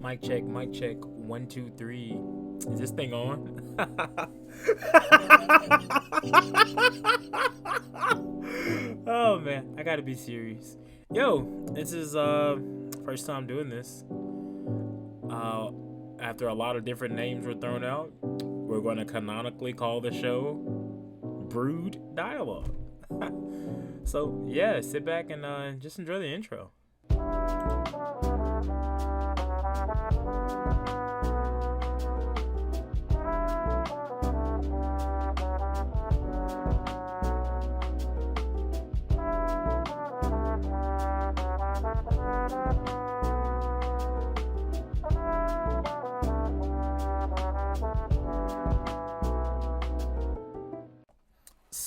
Mic check. 1, 2, 3. Is this thing on? Oh man, I gotta be serious. Yo, this is first time doing this. Uh, After a lot of different names were thrown out, we're going to canonically call the show Brewed Dialog. So yeah, sit back and just enjoy the intro.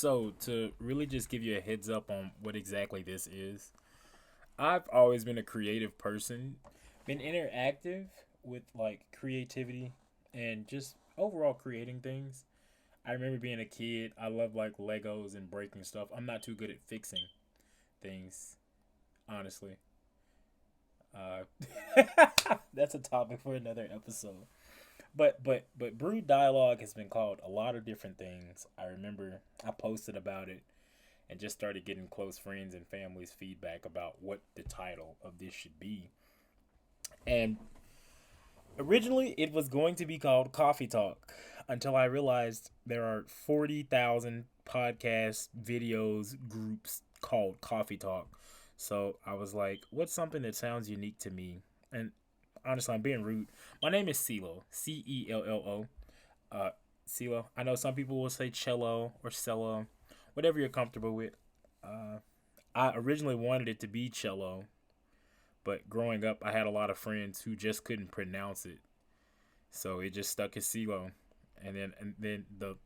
So, to really just give you a heads up on what exactly this is, I've always been a creative person, been interactive with like creativity and just overall creating things. I remember being a kid, I love like Legos and breaking stuff. I'm not too good at fixing things, honestly. Uh, that's a topic for another episode. But Brewed Dialogue has been called a lot of different things. I remember I posted about it and just started getting close friends and family's feedback about what the title of this should be. And originally it was going to be called Coffee Talk until I realized there are 40,000 podcast videos groups called Coffee Talk. So I was like, what's something that sounds unique to me? And honestly, I'm being rude. My name is CeeLo. CeLlo. Uh, CeeLo. I know some people will say cello or cello, whatever you're comfortable with. Uh, I originally wanted it to be cello, but growing up, I had a lot of friends who just couldn't pronounce it, so it just stuck as CeeLo. And then the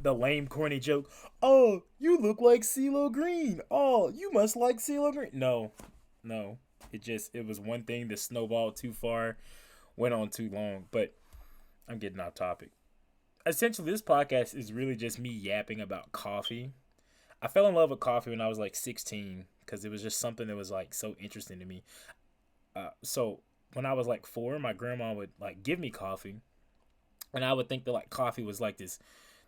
the lame corny joke. Oh, you look like CeeLo Green. Oh, you must like CeeLo Green. No, no. It was one thing that snowballed too far, went on too long. But I'm getting off topic. Essentially, this podcast is really just me yapping about coffee. I fell in love with coffee when I was like 16 because it was just something that was like so interesting to me. So when I was like 4, my grandma would like give me coffee, and I would think that like coffee was like this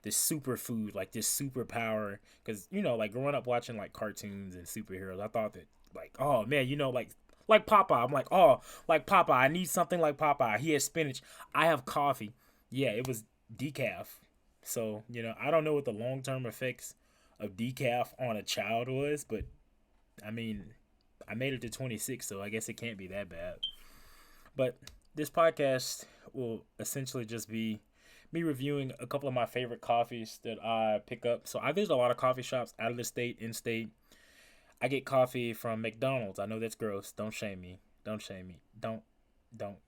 superfood, like this superpower. Because like growing up watching like cartoons and superheroes, I thought that like, oh man, like Popeye. I'm like, oh, like Popeye. I need something like Popeye. He has spinach. I have coffee. Yeah, it was decaf. So I don't know what the long term effects of decaf on a child was, but I mean, I made it to 26, so I guess it can't be that bad. But this podcast will essentially just be me reviewing a couple of my favorite coffees that I pick up. So I visit a lot of coffee shops out of the state, in state. I get coffee from McDonald's. I know that's gross. Don't shame me. Don't shame me. Don't don't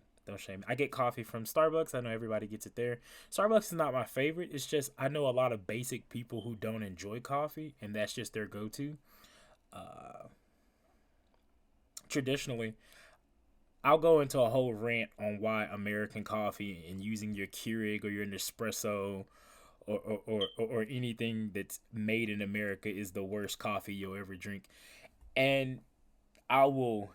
shame me. I get coffee from Starbucks. I know everybody gets it there. Starbucks is not my favorite. It's just I know a lot of basic people who don't enjoy coffee, and that's just their go-to. Uh, Traditionally, I'll go into a whole rant on why American coffee and using your Keurig or your Nespresso or anything that's made in America is the worst coffee you'll ever drink. And I will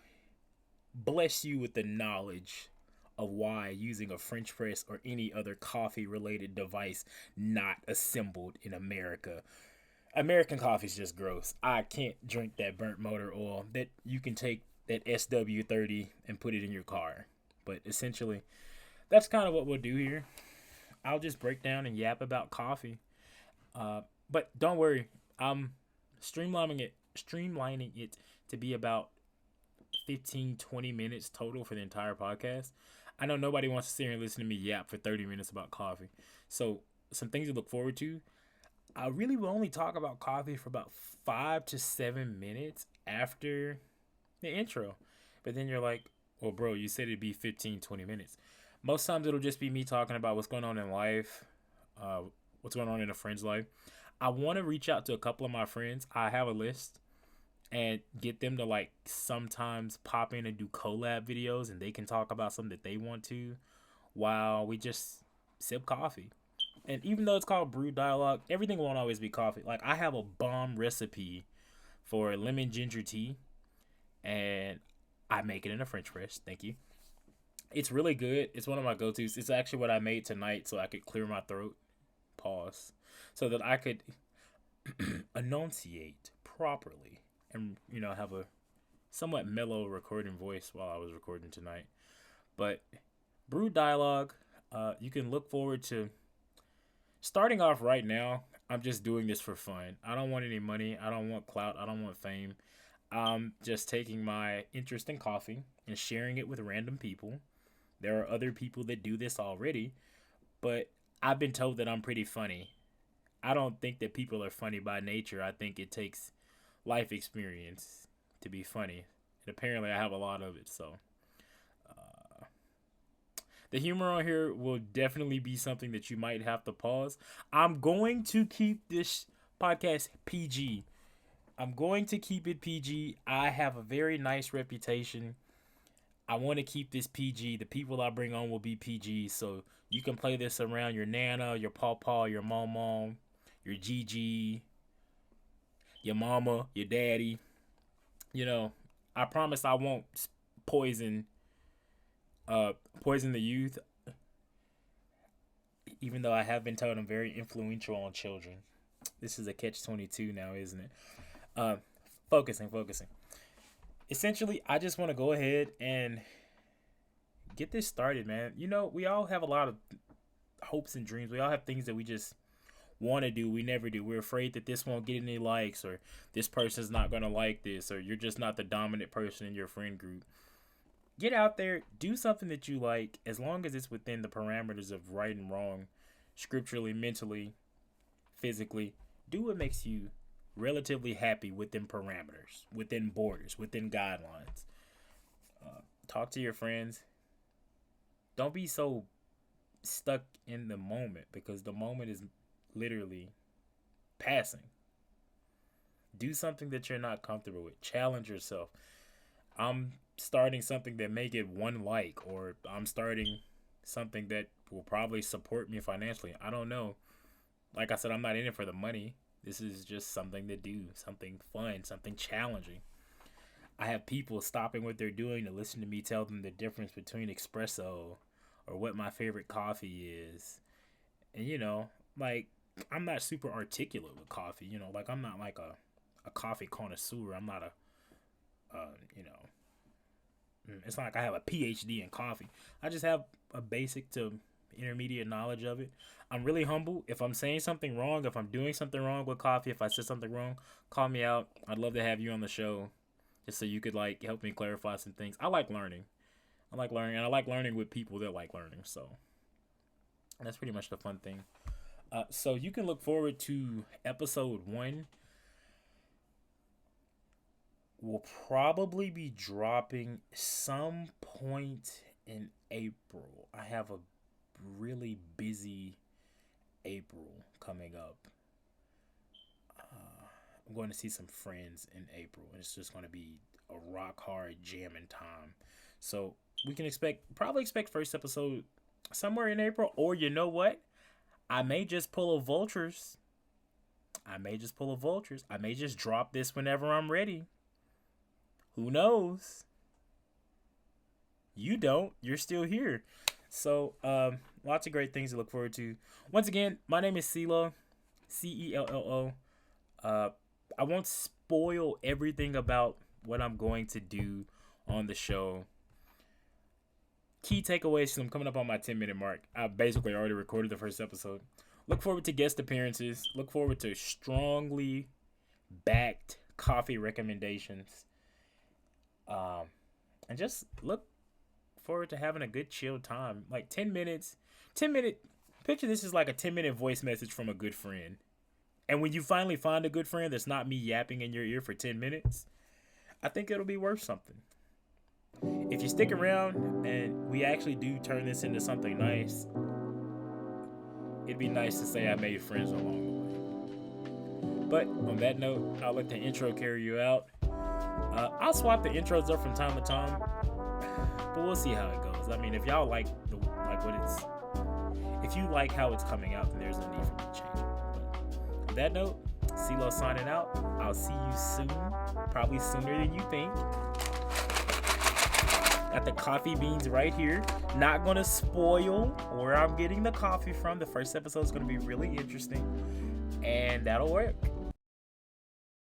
bless you with the knowledge of why using a French press or any other coffee related device not assembled in America. American coffee is just gross. I can't drink that burnt motor oil that you can take that SW30 and put it in your car. But essentially, that's kind of what we'll do here. I'll just break down and yap about coffee. But don't worry, I'm streamlining it to be about 15, 20 minutes total for the entire podcast. I know nobody wants to sit here and listen to me yap for 30 minutes about coffee. So, some things to look forward to. I really will only talk about coffee for about 5 to 7 minutes after the intro. But then you're like, well, bro, you said it'd be 15, 20 minutes. Most times it'll just be me talking about what's going on in life, uh, what's going on in a friend's life. I want to reach out to a couple of my friends. I have a list and get them to like sometimes pop in and do collab videos, and they can talk about something that they want to while we just sip coffee. And even though it's called Brew Dialogue, everything won't always be coffee. Like I have a bomb recipe for lemon ginger tea, and I make it in a French press. Thank you. It's really good. It's one of my go-tos. It's actually what I made tonight so I could clear my throat. Pause. So that I could enunciate properly and, have a somewhat mellow recording voice while I was recording tonight. But Brewed Dialog, you can look forward to starting off right now. I'm just doing this for fun. I don't want any money. I don't want clout. I don't want fame. I'm just taking my interest in coffee and sharing it with random people. There are other people that do this already, but I've been told that I'm pretty funny. I don't think that people are funny by nature. I think it takes life experience to be funny. And apparently I have a lot of it, so the humor on here will definitely be something that you might have to pause. I'm going to keep this podcast PG. I'm going to keep it PG. I have a very nice reputation. I want to keep this PG. The people I bring on will be PG, so you can play this around your nana, your pawpaw, your mom, your Gigi, your mama, your daddy. I promise I won't poison the youth, even though I have been told I'm very influential on children. This is a catch-22 now, isn't it? Focusing. Essentially, I just want to go ahead and get this started, man. We all have a lot of hopes and dreams. We all have things that we just want to do. We never do. We're afraid that this won't get any likes, or this person's not going to like this, or you're just not the dominant person in your friend group. Get out there, do something that you like, as long as it's within the parameters of right and wrong, scripturally, mentally, physically. Do what makes you relatively happy within parameters, within borders, within guidelines. Talk to your friends. Don't be so stuck in the moment, because the moment is literally passing. Do something that you're not comfortable with. Challenge yourself. I'm starting something that may get one like, or I'm starting something that will probably support me financially. I don't know. Like I said, I'm not in it for the money. This is just something to do, something fun, something challenging. I have people stopping what they're doing to listen to me tell them the difference between espresso or what my favorite coffee is. And, I'm not super articulate with coffee. I'm not like a coffee connoisseur. I'm not it's not like I have a PhD in coffee. I just have a basic to intermediate knowledge of it. I'm really humble. If I'm saying something wrong, if I'm doing something wrong with coffee, if I said something wrong, call me out. I'd love to have you on the show just so you could help me clarify some things. I like learning. And I like learning with people that like learning. So that's pretty much the fun thing. So you can look forward to episode 1. Will probably be dropping some point in April. I have a really busy April coming up. I'm going to see some friends in April, and it's just going to be a rock hard jamming time. So we can probably expect first episode somewhere in April, or you know what? I may just pull a Vultures. I may just drop this whenever I'm ready. Who knows? You don't. You're still here. So, lots of great things to look forward to. Once again, my name is CeeLo. CeLLO. I won't spoil everything about what I'm going to do on the show. Key takeaways, so I'm coming up on my 10-minute mark. I basically already recorded the first episode. Look forward to guest appearances. Look forward to strongly backed coffee recommendations. And just look forward to having a good chill time. Like 10 minutes. Picture this is like a 10-minute voice message from a good friend. And when you finally find a good friend that's not me yapping in your ear for 10 minutes, I think it'll be worth something. If you stick around and we actually do turn this into something nice, it'd be nice to say I made friends along the way. But on that note, I'll let the intro carry you out. I'll swap the intros up from time to time, but we'll see how it goes. I mean, if y'all like if you like how it's coming out, then there's no need for me to change it. But on that note, CeeLo signing out. I'll see you soon, probably sooner than you think. Got the coffee beans right here. Not gonna spoil where I'm getting the coffee from. The first episode is gonna be really interesting, and that'll work.